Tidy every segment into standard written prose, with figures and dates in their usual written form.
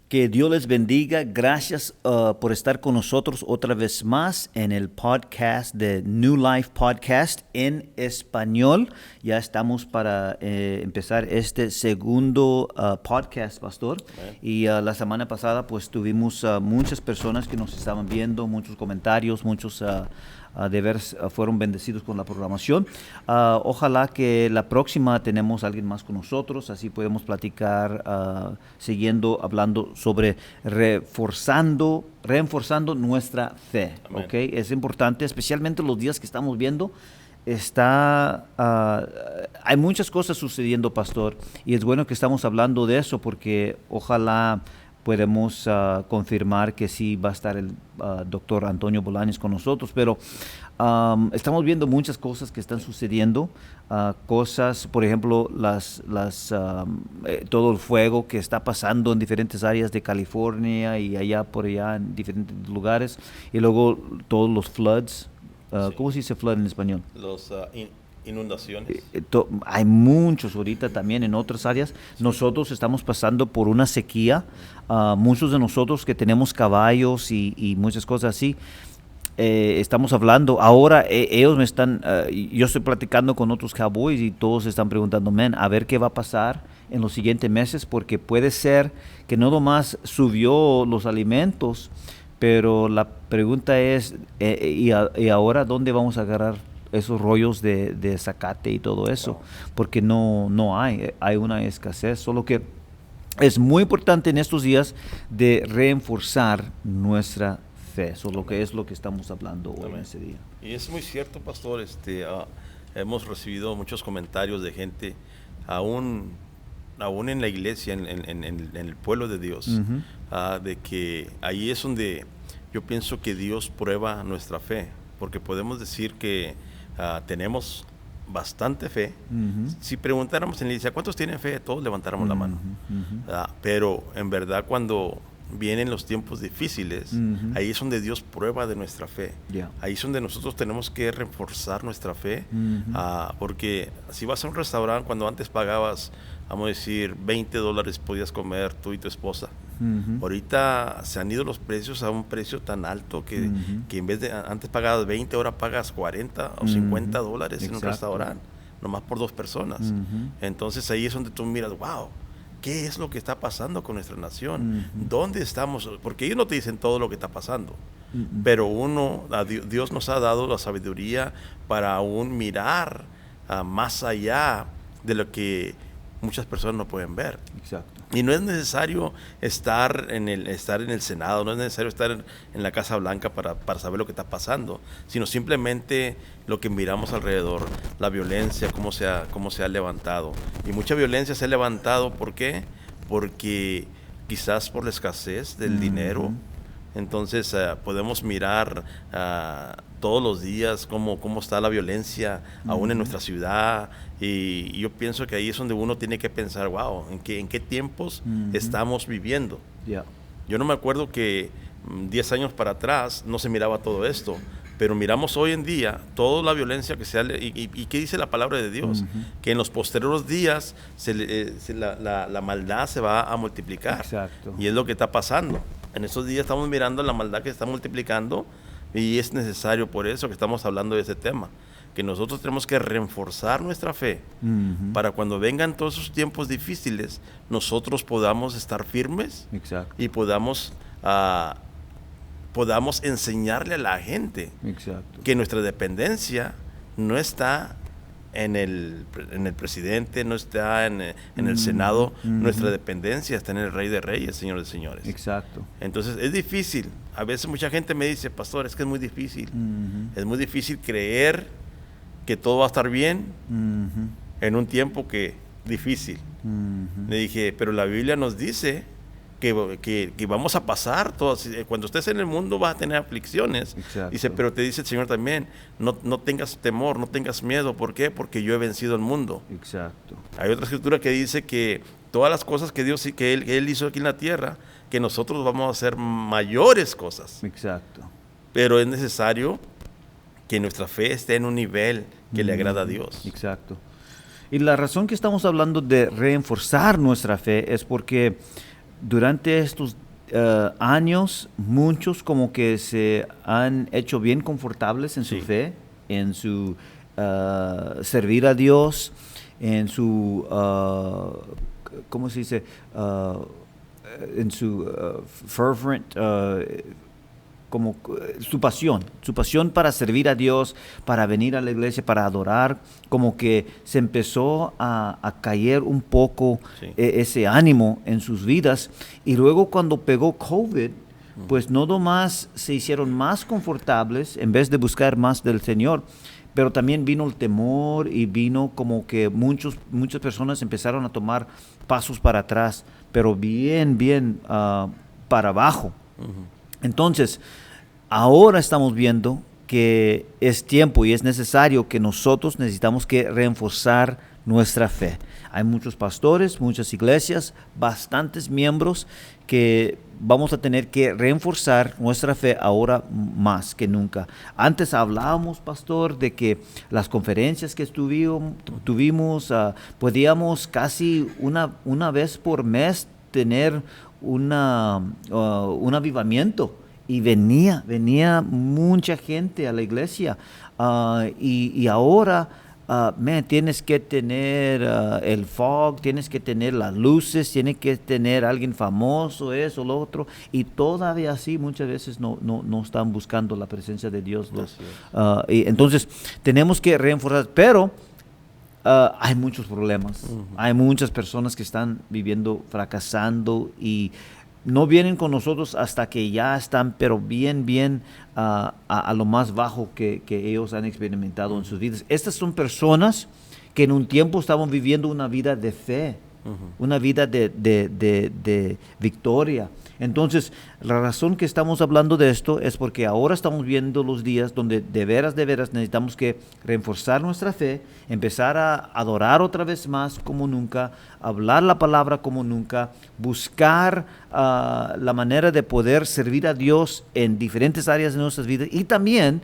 Que Dios les bendiga. Gracias por estar con nosotros otra vez más en el podcast de New Life Podcast en español. Ya estamos para empezar este segundo podcast, Pastor. Amén. Y la semana pasada pues tuvimos muchas personas que nos estaban viendo, muchos comentarios, muchos de ver fueron bendecidos con la programación. Ojalá que la próxima tenemos a alguien más con nosotros, así podemos platicar siguiendo hablando sobre reforzando nuestra fe. ¿Okay? Es importante, especialmente los días que estamos viendo. Hay muchas cosas sucediendo, Pastor, y es bueno que estamos hablando de eso porque ojalá podemos confirmar que sí va a estar el doctor Antonio Bolaños con nosotros, pero estamos viendo muchas cosas que están sucediendo, cosas, por ejemplo, todo el fuego que está pasando en diferentes áreas de California y allá por allá en diferentes lugares, y luego todos los floods. Sí. ¿Cómo se dice flood en español? Los inundaciones. Hay muchos ahorita también en otras áreas. Sí. Nosotros estamos pasando por una sequía. Muchos de nosotros que tenemos caballos y muchas cosas así, estamos hablando. Ahora ellos me están, yo estoy platicando con otros cowboys y todos están preguntando, a ver qué va a pasar en los siguientes meses, porque puede ser que no nomás subió los alimentos, pero la pregunta es, ¿y ahora dónde vamos a agarrar esos rollos de zacate y todo eso? Porque no hay una escasez, solo que es muy importante en estos días de reforzar nuestra fe, solo que es lo que estamos hablando hoy en ese día. Y es muy cierto, Pastor, hemos recibido muchos comentarios de gente, aún en la iglesia, en el pueblo de Dios, de que ahí es donde yo pienso que Dios prueba nuestra fe, porque podemos decir que tenemos bastante fe. Si preguntáramos en la iglesia, ¿cuántos tienen fe? Todos levantáramos la mano. Pero en verdad cuando vienen los tiempos difíciles, ahí es donde Dios prueba de nuestra fe. Ahí es donde nosotros tenemos que reforzar nuestra fe, porque si vas a un restaurante, cuando antes pagabas, vamos a decir, $20 podías comer tú y tu esposa. Ahorita se han ido los precios a un precio tan alto que en vez de antes pagabas 20, ahora pagas 40 o $50 en un restaurante, nomás por 2 personas. Entonces ahí es donde tú miras, wow, ¿qué es lo que está pasando con nuestra nación? ¿Dónde estamos? Porque ellos no te dicen todo lo que está pasando, pero Dios nos ha dado la sabiduría para aún mirar más allá de lo que muchas personas no pueden ver. Exacto. Y no es necesario estar en el Senado, no es necesario estar en la Casa Blanca para saber lo que está pasando, sino simplemente lo que miramos alrededor, la violencia, cómo se ha levantado. Y mucha violencia se ha levantado, ¿por qué? Porque quizás por la escasez del dinero. Entonces podemos mirar todos los días cómo está la violencia aún en nuestra ciudad, y yo pienso que ahí es donde uno tiene que pensar, wow, ¿en qué tiempos estamos viviendo? Yo no me acuerdo que 10 años para atrás no se miraba todo esto, pero miramos hoy en día toda la violencia que se ha, y ¿qué dice la palabra de Dios? Que en los posteriores días la maldad se va a multiplicar. Exacto. Y es lo que está pasando. En estos días estamos mirando la maldad que se está multiplicando, y es necesario por eso que estamos hablando de ese tema, que nosotros tenemos que reforzar nuestra fe para cuando vengan todos esos tiempos difíciles, nosotros podamos estar firmes. Exacto. Y podamos enseñarle a la gente. Exacto. Que nuestra dependencia no está en el presidente, no está en el Senado. Nuestra dependencia está en el Rey de Reyes, Señor de Señores. Exacto. Entonces es difícil. A veces mucha gente me dice, pastor, es que es muy difícil. Es muy difícil creer que todo va a estar bien en un tiempo difícil. Le dije, pero la Biblia nos dice que vamos a pasar todas. Cuando estés en el mundo vas a tener aflicciones. Exacto. Dice, pero te dice el Señor también, no tengas temor, no tengas miedo. ¿Por qué? Porque yo he vencido el mundo. Exacto. Hay otra escritura que dice que todas las cosas que Él hizo aquí en la tierra, que nosotros vamos a hacer mayores cosas. Exacto. Pero es necesario que nuestra fe esté en un nivel que le agrada a Dios. Exacto. Y la razón que estamos hablando de reforzar nuestra fe es porque durante estos años, muchos como que se han hecho bien confortables en su fe, en su servir a Dios, en su, ¿cómo se dice? En su fervent, como su pasión para servir a Dios, para venir a la iglesia, para adorar, como que se empezó a caer un poco ese ánimo en sus vidas. Y luego cuando pegó COVID, pues no nomás se hicieron más confortables en vez de buscar más del Señor, pero también vino el temor y vino como que muchas personas empezaron a tomar pasos para atrás, pero bien para abajo. Entonces, ahora estamos viendo que es tiempo y es necesario que nosotros necesitamos que reforzar nuestra fe. Hay muchos pastores, muchas iglesias, bastantes miembros que vamos a tener que reforzar nuestra fe ahora más que nunca. Antes hablábamos, pastor, de que las conferencias que tuvimos, podíamos casi una vez por mes tener un avivamiento. Y venía mucha gente a la iglesia. Y ahora, tienes que tener el fog, tienes que tener las luces, tienes que tener alguien famoso, eso, lo otro. Y todavía así muchas veces no están buscando la presencia de Dios. Y entonces tenemos que reforzar, pero hay muchos problemas. Hay muchas personas que están fracasando y no vienen con nosotros hasta que ya están, pero bien a lo más bajo que ellos han experimentado en sus vidas. Estas son personas que en un tiempo estaban viviendo una vida de fe, una vida de victoria. Entonces, la razón que estamos hablando de esto es porque ahora estamos viendo los días donde de veras necesitamos que reforzar nuestra fe, empezar a adorar otra vez más como nunca, hablar la palabra como nunca, buscar la manera de poder servir a Dios en diferentes áreas de nuestras vidas y también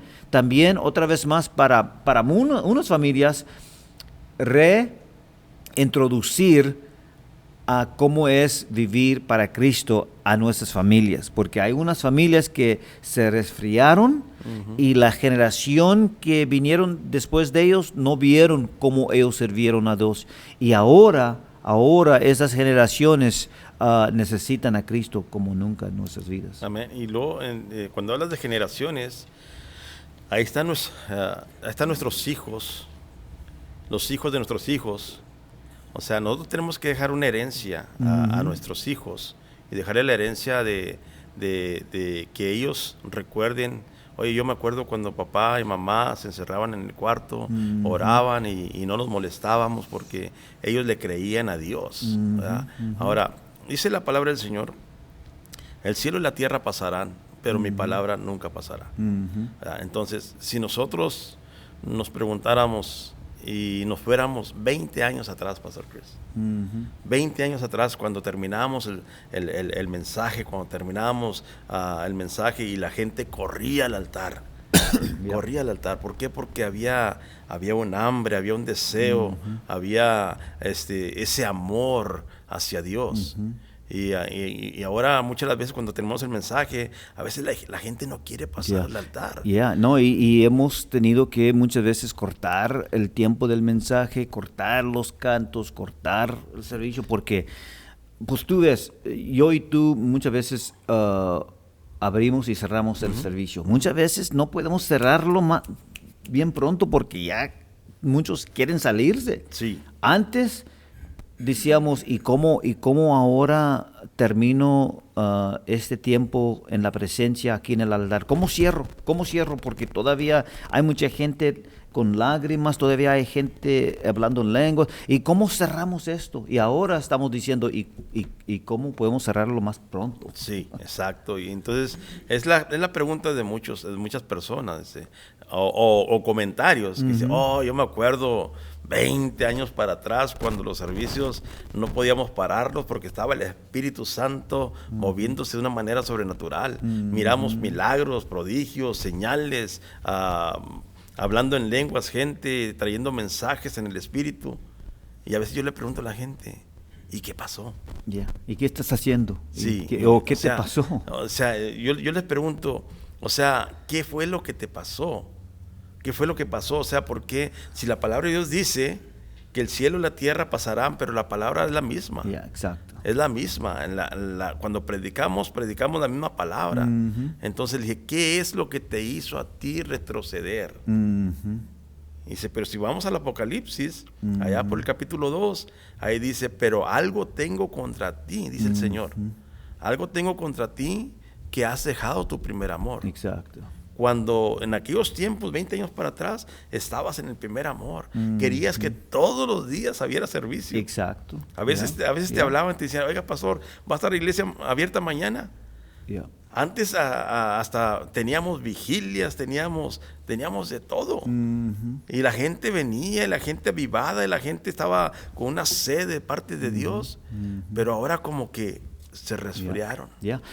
otra vez más para unas familias reintroducir a cómo es vivir para Cristo a nuestras familias, porque hay unas familias que se resfriaron y la generación que vinieron después de ellos no vieron cómo ellos sirvieron a Dios y ahora esas generaciones necesitan a Cristo como nunca en nuestras vidas. Amén. Y luego cuando hablas de generaciones, ahí están nuestros hijos, los hijos de nuestros hijos. O sea, nosotros tenemos que dejar una herencia a nuestros hijos y dejarle la herencia de que ellos recuerden. Oye, yo me acuerdo cuando papá y mamá se encerraban en el cuarto, oraban y no nos molestábamos porque ellos le creían a Dios, ¿verdad? Ahora, dice la palabra del Señor, el cielo y la tierra pasarán, pero mi palabra nunca pasará. Entonces, si nosotros nos preguntáramos y nos fuéramos 20 años atrás, Pastor Chris. 20 años atrás, cuando terminábamos el mensaje, el mensaje y la gente corría al altar. Corría al altar. ¿Por qué? Porque había un hambre, había un deseo, había ese amor hacia Dios. Y ahora muchas las veces cuando tenemos el mensaje, a veces la gente no quiere pasar al altar. Y hemos tenido que muchas veces cortar el tiempo del mensaje, cortar los cantos, cortar el servicio, porque pues tú ves, yo y tú muchas veces abrimos y cerramos el servicio. Muchas veces no podemos cerrarlo bien pronto porque ya muchos quieren salirse. Sí. Antes decíamos, ¿y cómo ahora termino este tiempo en la presencia aquí en el altar? ¿Cómo cierro? Porque todavía hay mucha gente con lágrimas, todavía hay gente hablando en lenguas. ¿Y cómo cerramos esto? Y ahora estamos diciendo, ¿y cómo podemos cerrarlo más pronto? Sí, exacto. Y entonces es la pregunta de muchas personas o comentarios que dicen, yo me acuerdo 20 años para atrás cuando los servicios no podíamos pararlos porque estaba el Espíritu Santo moviéndose de una manera sobrenatural. Miramos milagros, prodigios, señales, hablando en lenguas, gente trayendo mensajes en el Espíritu. Y a veces yo le pregunto a la gente, ¿y qué pasó? ¿Y qué estás haciendo? Sí. ¿O qué te pasó? O sea, yo les pregunto, o sea, ¿qué fue lo que te pasó? ¿Qué fue lo que pasó? O sea, ¿por qué? Si la palabra de Dios dice que el cielo y la tierra pasarán, pero la palabra es la misma. Exacto. Es la misma. Cuando predicamos la misma palabra. Entonces le dije, ¿qué es lo que te hizo a ti retroceder? Dice, pero si vamos al Apocalipsis, allá por el capítulo 2, ahí dice, pero algo tengo contra ti, dice el Señor. Algo tengo contra ti que has dejado tu primer amor. Exacto. Cuando en aquellos tiempos, 20 años para atrás, estabas en el primer amor. Querías que todos los días hubiera servicio. Exacto. A veces te hablaban y te decían, oiga, pastor, ¿va a estar la iglesia abierta mañana? Antes hasta teníamos vigilias, teníamos de todo. Y la gente venía, y la gente avivada, y la gente estaba con una sed de parte de Dios. Pero ahora como que se resfriaron.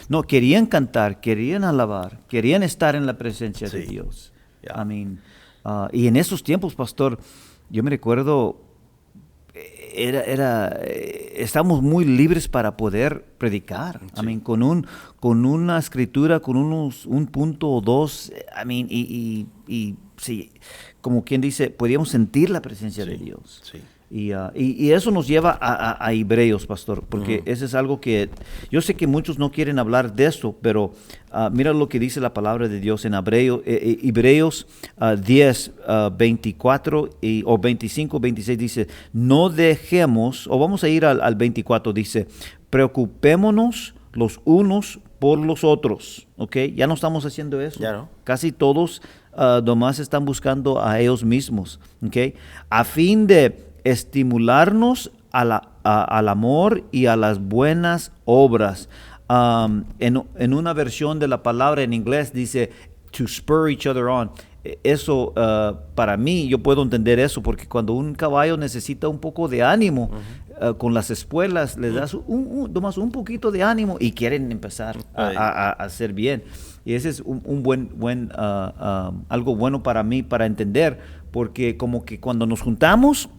No, querían cantar, querían alabar, querían estar en la presencia de Dios. Y en esos tiempos, pastor, yo me recuerdo, estamos muy libres para poder predicar. Con una escritura, con un punto o dos, y sí, como quien dice, podíamos sentir la presencia de Dios. Y eso nos lleva a Hebreos, pastor, porque eso es algo que yo sé que muchos no quieren hablar de eso, pero mira lo que dice la palabra de Dios en Hebreos 10, 24 o 25, 26 dice, no dejemos, o vamos a ir al 24, dice, preocupémonos los unos por los otros, ¿ok? Ya no estamos haciendo eso. Ya no. Casi todos nomás están buscando a ellos mismos, ¿ok? A fin de estimularnos al amor y a las buenas obras. En una versión de la palabra en inglés dice to spur each other on. Eso, para mí, yo puedo entender eso, porque cuando un caballo necesita un poco de ánimo, con las espuelas, les das nomás un poquito de ánimo y quieren empezar a hacer bien. Y ese es algo bueno para mí, para entender, porque como que cuando nos juntamos,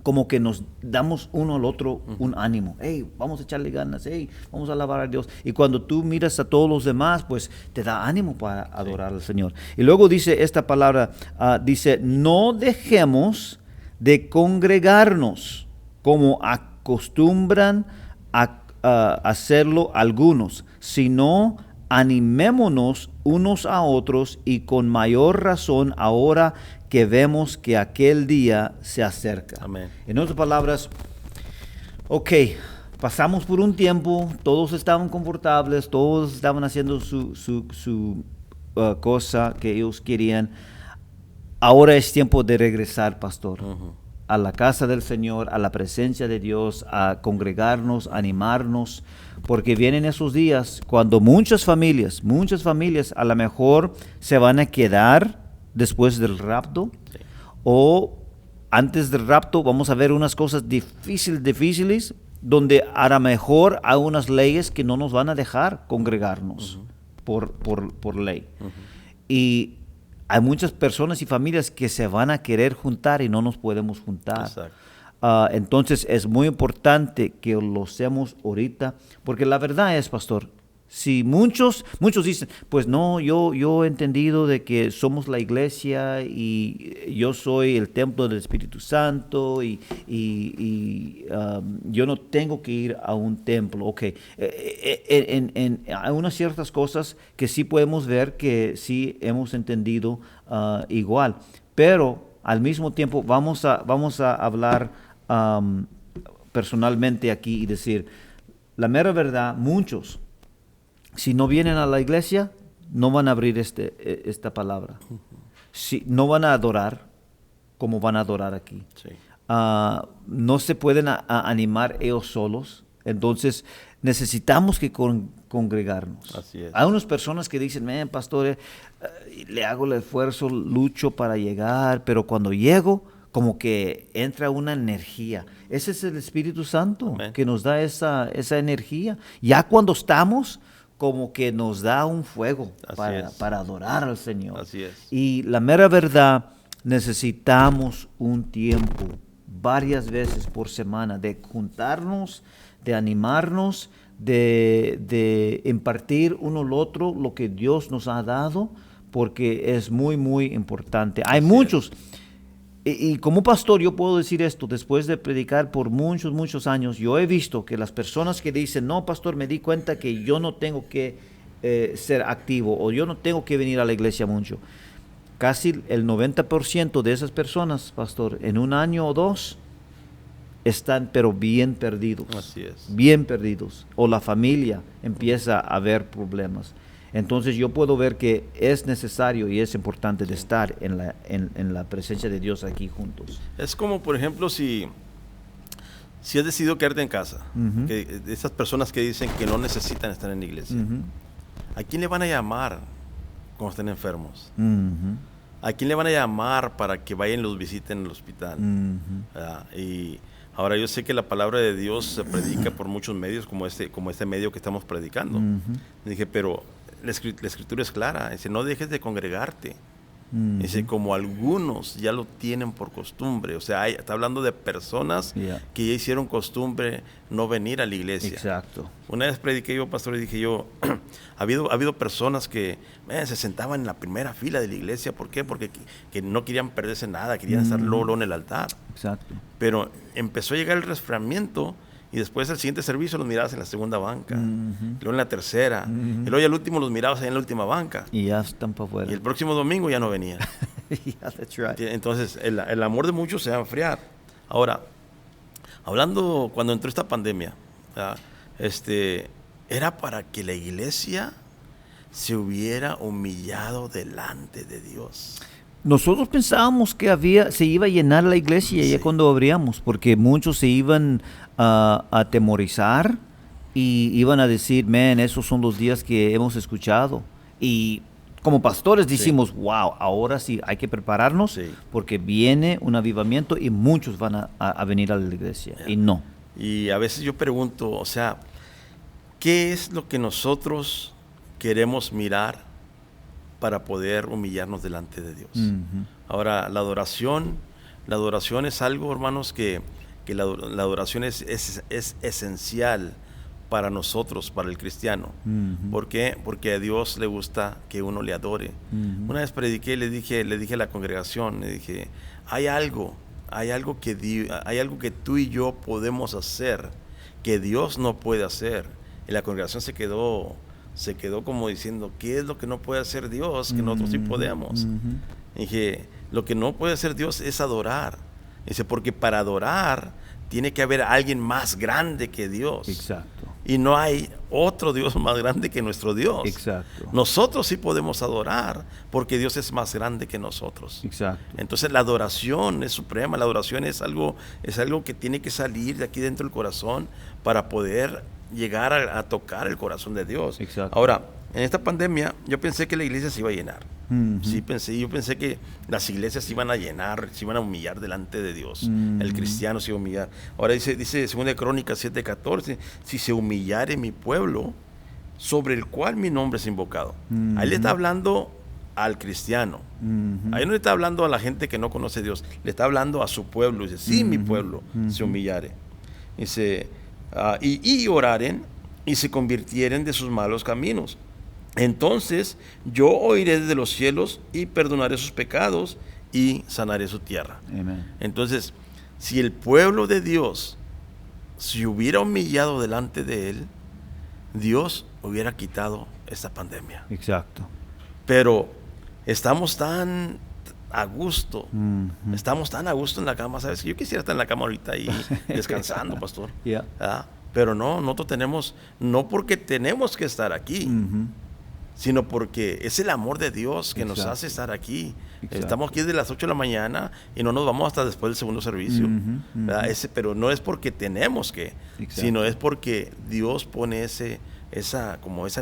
como que nos damos uno al otro un ánimo. Hey, vamos a echarle ganas. Hey, vamos a alabar a Dios. Y cuando tú miras a todos los demás, pues te da ánimo para adorar al Señor. Y luego dice esta palabra, dice, no dejemos de congregarnos como acostumbran a hacerlo algunos, sino animémonos unos a otros, y con mayor razón ahora que vemos que aquel día se acerca. Amén. En otras palabras, pasamos por un tiempo, todos estaban confortables, todos estaban haciendo su cosa que ellos querían. Ahora es tiempo de regresar, pastor, a la casa del Señor, a la presencia de Dios, a congregarnos, a animarnos, porque vienen esos días cuando muchas familias a lo mejor se van a quedar después del rapto, o antes del rapto. Vamos a ver unas cosas difíciles, donde a lo mejor hay unas leyes que no nos van a dejar congregarnos por ley. Y hay muchas personas y familias que se van a querer juntar y no nos podemos juntar. Entonces es muy importante que lo hacemos ahorita, porque la verdad es, pastor, si muchos dicen, pues no, yo he entendido de que somos la iglesia y yo soy el templo del Espíritu Santo y yo no tengo que ir a un templo. Hay unas ciertas cosas que sí podemos ver que sí hemos entendido igual, pero al mismo tiempo vamos a hablar personalmente aquí y decir, la mera verdad, muchos, si no vienen a la iglesia, no van a abrir esta palabra. No van a adorar como van a adorar aquí. No se pueden animar ellos solos. Entonces, necesitamos que congregarnos. Así es. Hay unas personas que dicen, pastor, le hago el esfuerzo, lucho para llegar, pero cuando llego, como que entra una energía. Ese es el Espíritu Santo. Amén. Que nos da esa energía. Ya cuando estamos, como que nos da un fuego para adorar al Señor. Así es. Y la mera verdad, necesitamos un tiempo varias veces por semana, de juntarnos, de animarnos, de impartir uno al otro lo que Dios nos ha dado, porque es muy, muy importante. Hay muchos, y como pastor yo puedo decir esto, después de predicar por muchos, muchos años, yo he visto que las personas que dicen, no, pastor, me di cuenta que yo no tengo que ser activo, o yo no tengo que venir a la iglesia mucho. Casi el 90% de esas personas, pastor, en un año o dos, están pero bien perdidos. Así es. Bien perdidos. O la familia empieza a ver problemas. Entonces yo puedo ver que es necesario y es importante de estar en la presencia de Dios aquí juntos. Es como, por ejemplo, si has decidido quedarte en casa, que esas personas que dicen que no necesitan estar en la iglesia, ¿a quién le van a llamar cuando estén enfermos? ¿A quién le van a llamar para que vayan y los visiten en el hospital? Y ahora yo sé que la palabra de Dios se predica por muchos medios, como este medio que estamos predicando. Dije, pero la escritura es clara, dice, no dejes de congregarte. Dice, como algunos ya lo tienen por costumbre. O sea, está hablando de personas que ya hicieron costumbre no venir a la iglesia. Exacto. Una vez prediqué yo, pastor, y dije yo, ha habido personas que se sentaban en la primera fila de la iglesia. ¿Por qué? Porque que no querían perderse nada, querían estar luego en el altar. Exacto. Pero empezó a llegar el resfriamiento y después el siguiente servicio los mirabas en la segunda banca, luego en la tercera, y luego ya al último los mirabas ahí en la última banca. Y ya están para afuera. Y el próximo domingo ya no venían. Yeah, that's right. Entonces el amor de muchos se va a enfriar. Ahora, hablando cuando entró esta pandemia, era para que la iglesia se hubiera humillado delante de Dios. Nosotros pensábamos que se iba a llenar la iglesia ya cuando abríamos, porque muchos se iban a atemorizar y iban a decir, esos son los días que hemos escuchado. Y como pastores decimos, wow, ahora sí hay que prepararnos porque viene un avivamiento y muchos van a venir a la iglesia. Y no. Y a veces yo pregunto, o sea, ¿qué es lo que nosotros queremos mirar para poder humillarnos delante de Dios? Ahora, la adoración es algo, hermanos, que la adoración es esencial para nosotros, para el cristiano. ¿Por qué? Porque a Dios le gusta que uno le adore. Una vez prediqué, le dije a la congregación, le dije, hay algo que tú y yo podemos hacer que Dios no puede hacer. Y la congregación se quedó como diciendo, ¿qué es lo que no puede hacer Dios que nosotros sí podemos? Dije, lo que no puede hacer Dios es adorar. Dice, porque para adorar tiene que haber alguien más grande que Dios. Exacto. Y no hay otro Dios más grande que nuestro Dios. Exacto. Nosotros sí podemos adorar porque Dios es más grande que nosotros. Exacto. Entonces la adoración es suprema, la adoración es algo que tiene que salir de aquí dentro del corazón para poder llegar a tocar el corazón de Dios. Exacto. Ahora, en esta pandemia yo pensé que la iglesia se iba a llenar. Yo pensé que las iglesias se iban a llenar, se iban a humillar delante de Dios. El cristiano se iba a humillar. Ahora dice 2 Crónicas 7:14, si se humillare mi pueblo, sobre el cual mi nombre es invocado. Ahí le está hablando al cristiano. Ahí no le está hablando a la gente que no conoce a Dios, le está hablando a su pueblo. Dice, si mi pueblo se humillare. Dice, y oraren y se convirtieren de sus malos caminos. Entonces yo oiré desde los cielos y perdonaré sus pecados y sanaré su tierra. Amen. Entonces, si el pueblo de Dios se hubiera humillado delante de él, Dios hubiera quitado esta pandemia. Exacto. Pero estamos tan a gusto, estamos tan a gusto en la cama, ¿sabes? Yo quisiera estar en la cama ahorita ahí descansando, pastor. Pero no, nosotros tenemos, no porque tenemos que estar aquí, sino porque es el amor de Dios que nos hace estar aquí. Estamos aquí desde las 8 de la mañana y no nos vamos hasta después del segundo servicio. Pero no es porque tenemos que, sino es porque Dios pone esa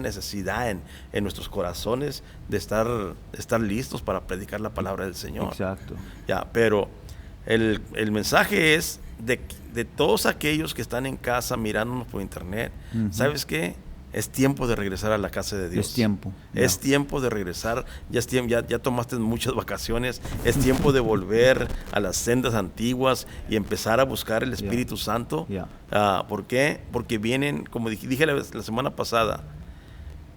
necesidad en nuestros corazones de estar listos para predicar la palabra del Señor. Exacto. Pero el mensaje es de todos aquellos que están en casa mirándonos por internet. ¿Sabes qué? es tiempo de regresar a la casa de Dios. Es tiempo. Es tiempo de regresar, ya tomaste muchas vacaciones, es tiempo de volver a las sendas antiguas y empezar a buscar el Espíritu Santo. ¿Por qué? Porque vienen, como dije la semana pasada,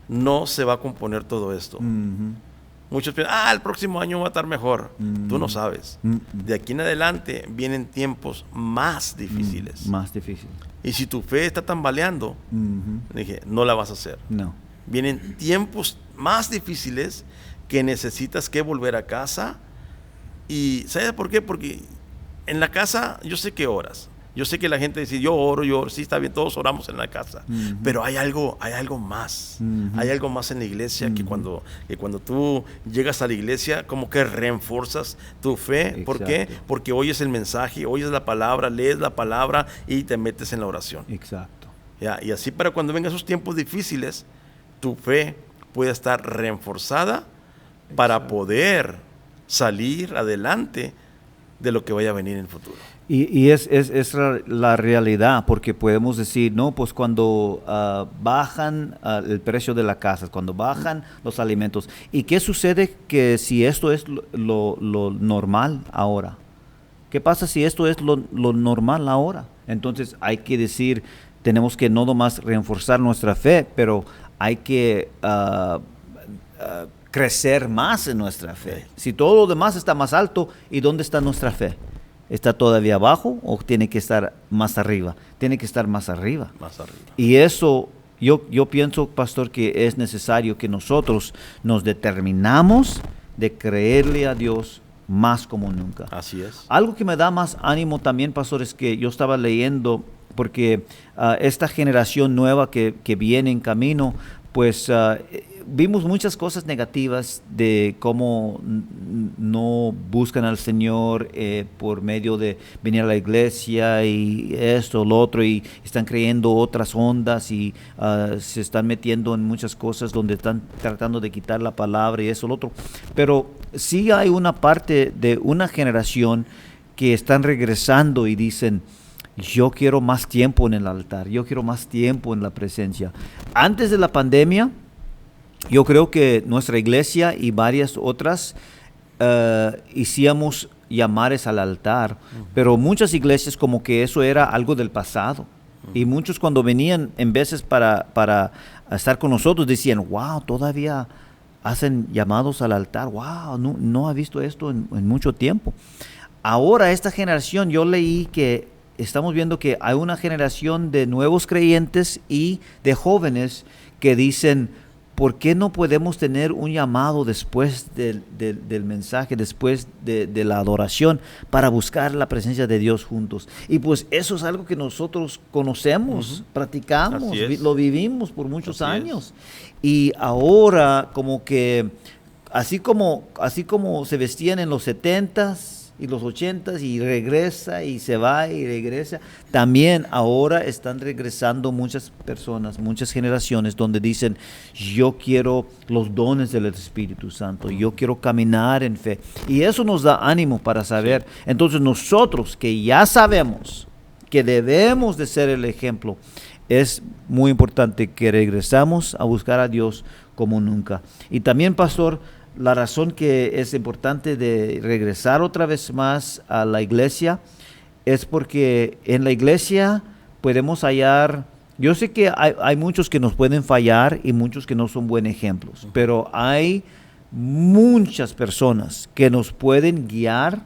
no se va a componer todo esto. Muchos piensan, el próximo año va a estar mejor. Tú no sabes. De aquí en adelante vienen tiempos más difíciles. Más difíciles. Y si tu fe está tambaleando, dije, no la vas a hacer. No. Vienen tiempos más difíciles que necesitas que volver a casa. Y ¿sabes por qué? Porque en la casa yo sé que oras. Yo sé que la gente dice, yo oro, sí, está bien, todos oramos en la casa. Pero hay algo más. Hay algo más en la iglesia que cuando tú llegas a la iglesia, como que reforzas tu fe. Exacto. ¿Por qué? Porque oyes el mensaje, oyes la palabra, lees la palabra y te metes en la oración. Exacto. Y así para cuando vengan esos tiempos difíciles, tu fe puede estar reforzada para poder salir adelante de lo que vaya a venir en el futuro. Y es la realidad, porque podemos decir, no, pues cuando bajan el precio de la casa, cuando bajan los alimentos. ¿Y qué sucede que si esto es lo normal ahora? ¿Qué pasa si esto es lo normal ahora? Entonces hay que decir, tenemos que no nomás reforzar nuestra fe, pero hay que crecer más en nuestra fe. Si todo lo demás está más alto, ¿y dónde está nuestra fe? ¿Está todavía abajo o tiene que estar más arriba? Tiene que estar más arriba. Más arriba. Y eso, yo pienso, pastor, que es necesario que nosotros nos determinamos de creerle a Dios más como nunca. Así es. Algo que me da más ánimo también, pastor, es que yo estaba leyendo, porque esta generación nueva que viene en camino, pues vimos muchas cosas negativas de cómo no buscan al Señor por medio de venir a la iglesia y esto, lo otro, y están creyendo otras ondas y se están metiendo en muchas cosas donde están tratando de quitar la palabra y eso, lo otro. Pero sí hay una parte de una generación que están regresando y dicen, yo quiero más tiempo en el altar, yo quiero más tiempo en la presencia. Antes de la pandemia, yo creo que nuestra iglesia y varias otras hacíamos llamares al altar, pero muchas iglesias como que eso era algo del pasado. Y muchos cuando venían en veces para estar con nosotros decían, wow, todavía hacen llamados al altar, wow, no ha visto esto en mucho tiempo. Ahora esta generación, yo leí que estamos viendo que hay una generación de nuevos creyentes y de jóvenes que dicen, ¿por qué no podemos tener un llamado después del mensaje, después de la adoración, para buscar la presencia de Dios juntos? Y pues eso es algo que nosotros conocemos, practicamos, lo vivimos por muchos años. Y ahora como que, así como se vestían en los 70s, y los 80s, y regresa y se va y regresa. También ahora están regresando muchas personas, muchas generaciones donde dicen, yo quiero los dones del Espíritu Santo, yo quiero caminar en fe. Y eso nos da ánimo para saber. Entonces nosotros que ya sabemos que debemos de ser el ejemplo, es muy importante que regresamos a buscar a Dios como nunca. Y también, pastor, la razón que es importante de regresar otra vez más a la iglesia es porque en la iglesia podemos hallar, yo sé que hay muchos que nos pueden fallar y muchos que no son buenos ejemplos, pero hay muchas personas que nos pueden guiar,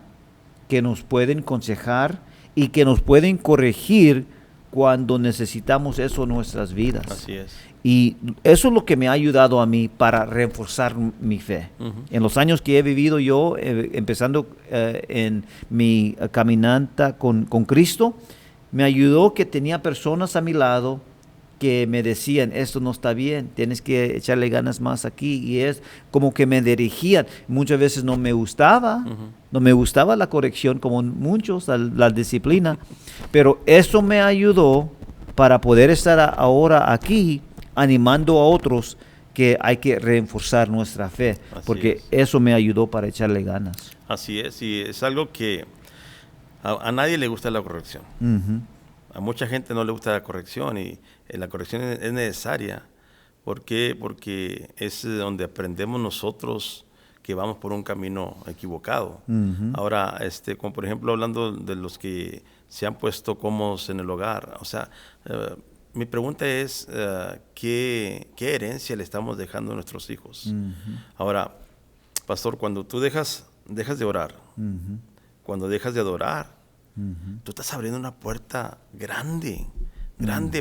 que nos pueden aconsejar y que nos pueden corregir cuando necesitamos eso en nuestras vidas. Así es. Y eso es lo que me ha ayudado a mí para reforzar mi fe. En los años que he vivido yo, empezando en mi caminata con Cristo, me ayudó que tenía personas a mi lado que me decían, esto no está bien, tienes que echarle ganas más aquí, y es como que me dirigían. Muchas veces no me gustaba, no me gustaba la corrección, como muchos, la disciplina, pero eso me ayudó para poder estar ahora aquí, animando a otros que hay que reforzar nuestra fe, porque eso me ayudó para echarle ganas. Así es, y es algo que a nadie le gusta la corrección. A mucha gente no le gusta la corrección, y la corrección es necesaria ¿Por qué? Porque es donde aprendemos nosotros que vamos por un camino equivocado. Ahora, como por ejemplo, hablando de los que se han puesto cómodos en el hogar, o sea, mi pregunta es, ¿qué herencia le estamos dejando a nuestros hijos? Ahora, pastor, cuando tú dejas de orar, cuando dejas de adorar, tú estás abriendo una puerta grande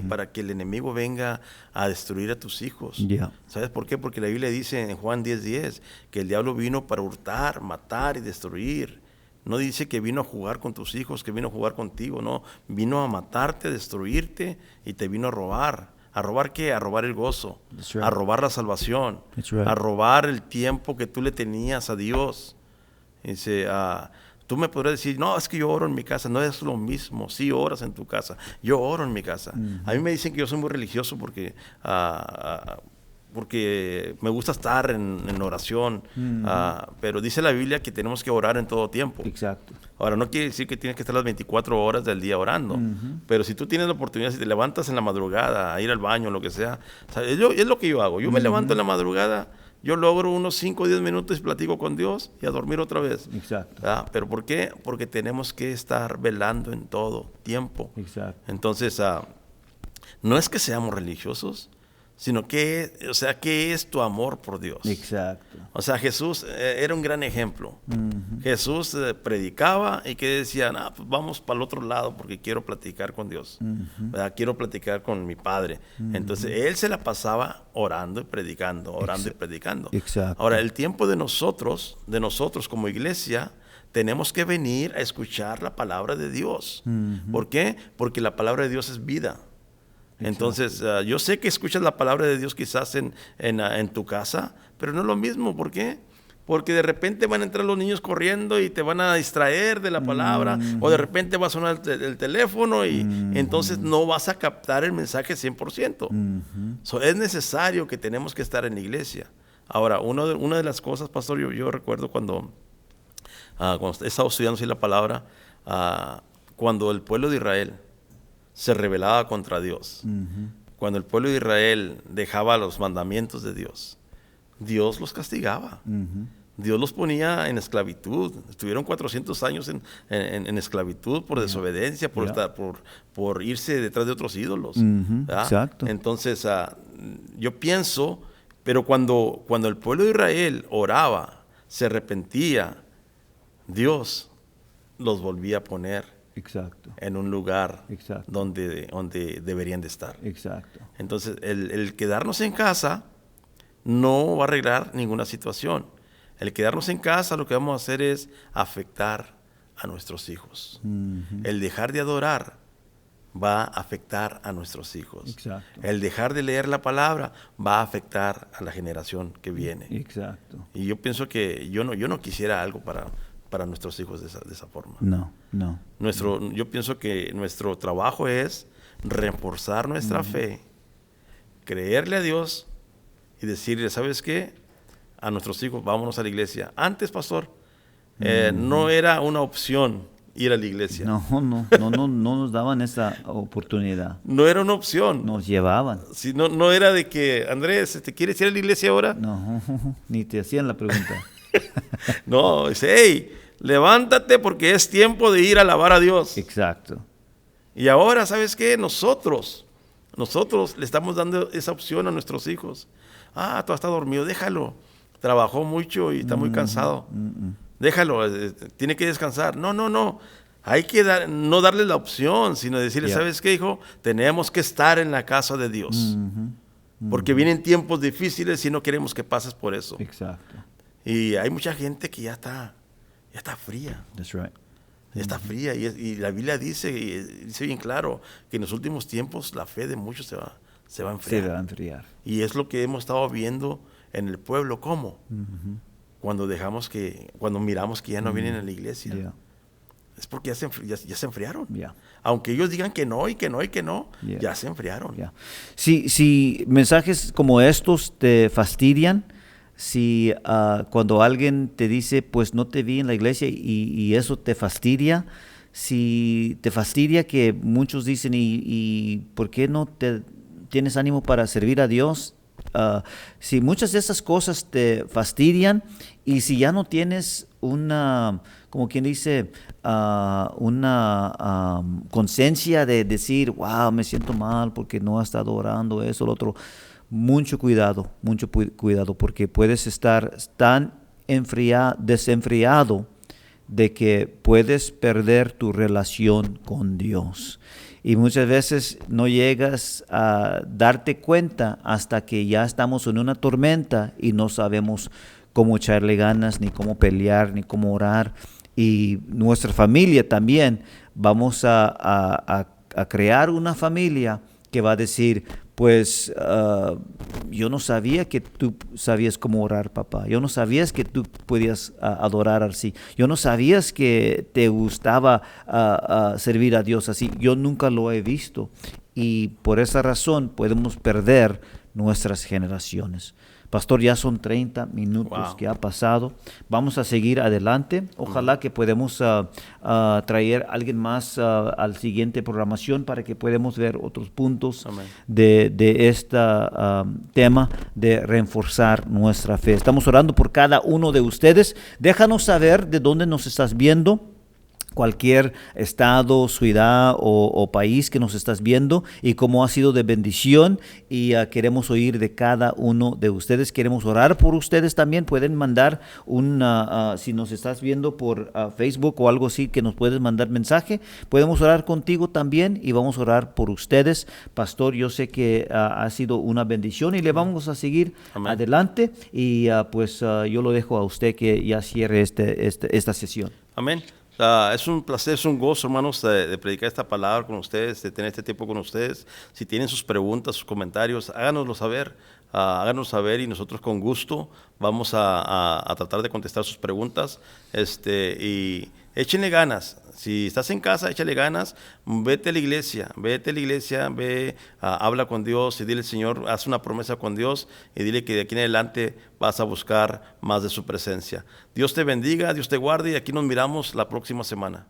para que el enemigo venga a destruir a tus hijos. ¿Sabes por qué? Porque la Biblia dice en Juan 10:10 que el diablo vino para hurtar, matar y destruir. No dice que vino a jugar con tus hijos, que vino a jugar contigo, no. Vino a matarte, a destruirte y te vino a robar. ¿A robar qué? A robar el gozo, a robar la salvación, a robar el tiempo que tú le tenías a Dios. Dice, tú me podrás decir, no, es que yo oro en mi casa. No es lo mismo. Sí oras en tu casa. Yo oro en mi casa. A mí me dicen que yo soy muy religioso porque me gusta estar en oración. Pero dice la Biblia que tenemos que orar en todo tiempo. Exacto. Ahora, no quiere decir que tienes que estar las 24 horas del día orando. Pero si tú tienes la oportunidad, si te levantas en la madrugada a ir al baño, lo que sea, ¿sabes? Es lo que yo hago. Yo me levanto en la madrugada. Yo logro unos 5 o 10 minutos y platico con Dios y a dormir otra vez. Exacto. ¿Pero por qué? Porque tenemos que estar velando en todo tiempo. Exacto. Entonces, no es que seamos religiosos, sino que, ¿qué es tu amor por Dios? Exacto. O sea, Jesús era un gran ejemplo. Jesús predicaba y que decía, pues vamos para el otro lado porque quiero platicar con Dios. Quiero platicar con mi Padre. Entonces, él se la pasaba orando y predicando, orando y predicando. Exacto. Ahora, el tiempo de nosotros como iglesia, tenemos que venir a escuchar la palabra de Dios. ¿Por qué? Porque la palabra de Dios es vida. Entonces, yo sé que escuchas la palabra de Dios quizás en tu casa, pero no es lo mismo. ¿Por qué? Porque de repente van a entrar los niños corriendo y te van a distraer de la palabra, o de repente va a sonar el teléfono y entonces no vas a captar el mensaje 100%. Es necesario que tenemos que estar en la iglesia. Ahora, una de las cosas, pastor, yo recuerdo cuando he estado estudiando así la palabra, cuando el pueblo de Israel se rebelaba contra Dios. Cuando el pueblo de Israel dejaba los mandamientos de Dios, Dios los castigaba. Dios los ponía en esclavitud. Estuvieron 400 años en esclavitud por desobediencia, por irse detrás de otros ídolos. Exacto. Entonces, yo pienso, pero cuando el pueblo de Israel oraba, se arrepentía, Dios los volvía a poner en un lugar donde deberían de estar. Exacto. Entonces, el quedarnos en casa no va a arreglar ninguna situación. El quedarnos en casa lo que vamos a hacer es afectar a nuestros hijos. El dejar de adorar va a afectar a nuestros hijos. Exacto. El dejar de leer la palabra va a afectar a la generación que viene. Exacto. Y yo pienso que yo no quisiera algo para nuestros hijos de esa forma. No. Yo pienso que nuestro trabajo es reforzar nuestra fe, creerle a Dios y decirle, ¿sabes qué? A nuestros hijos, vámonos a la iglesia. Antes, pastor, no era una opción ir a la iglesia. No nos daban esa oportunidad. No era una opción. Nos llevaban. Si no era de que, Andrés, ¿te quieres ir a la iglesia ahora? No, ni te hacían la pregunta. No, dice, hey, levántate porque es tiempo de ir a alabar a Dios. Exacto. Y ahora, ¿sabes qué? Nosotros le estamos dando esa opción a nuestros hijos. Tú estás dormido, déjalo. Trabajó mucho y está muy cansado. Déjalo, tiene que descansar. No. Hay que no darle la opción, sino decirle, ¿sabes qué, hijo? Tenemos que estar en la casa de Dios. Porque vienen tiempos difíciles y no queremos que pases por eso. Exacto. Y hay mucha gente que ya está fría. That's right. Ya está fría. Y la Biblia dice bien claro que en los últimos tiempos la fe de muchos se va a enfriar. Se va a enfriar. Y es lo que hemos estado viendo en el pueblo. ¿Cómo? Cuando miramos que ya no vienen a la iglesia. Es porque ya se enfriaron. Aunque ellos digan que no, ya se enfriaron. Si mensajes como estos te fastidian, si cuando alguien te dice, pues no te vi en la iglesia y eso te fastidia, si te fastidia que muchos dicen, ¿y por qué no tienes ánimo para servir a Dios? si muchas de esas cosas te fastidian y si ya no tienes una, como quien dice, una conciencia de decir, wow, me siento mal porque no he estado orando, eso, lo otro, mucho cuidado, porque puedes estar tan desenfriado de que puedes perder tu relación con Dios. Y muchas veces no llegas a darte cuenta hasta que ya estamos en una tormenta y no sabemos cómo echarle ganas, ni cómo pelear, ni cómo orar. Y nuestra familia también, vamos a crear una familia que va a decir, pues yo no sabía que tú sabías cómo orar, papá. Yo no sabías que tú podías adorar así. Yo no sabías que te gustaba servir a Dios así. Yo nunca lo he visto. Y por esa razón podemos perder nuestras generaciones. Pastor, ya son 30 minutos que ha pasado. Vamos a seguir adelante. Ojalá que podamos traer a alguien más al siguiente programación para que podamos ver otros puntos de este tema de reforzar nuestra fe. Estamos orando por cada uno de ustedes. Déjanos saber de dónde nos estás viendo. Cualquier estado, ciudad o país que nos estás viendo y cómo ha sido de bendición y queremos oír de cada uno de ustedes. Queremos orar por ustedes también. Pueden mandar si nos estás viendo por Facebook o algo así, que nos puedes mandar mensaje. Podemos orar contigo también y vamos a orar por ustedes. Pastor, yo sé que ha sido una bendición y le vamos a seguir adelante y yo lo dejo a usted que ya cierre esta sesión. Amén. Es un placer, es un gozo, hermanos, de predicar esta palabra con ustedes, de tener este tiempo con ustedes. Si tienen sus preguntas, sus comentarios, háganoslo saber. Háganos saber y nosotros con gusto vamos a tratar de contestar sus preguntas. Y échenle ganas. Si estás en casa, échale ganas. Vete a la iglesia, habla con Dios y dile, Señor, haz una promesa con Dios y dile que de aquí en adelante vas a buscar más de su presencia. Dios te bendiga, Dios te guarde y aquí nos miramos la próxima semana.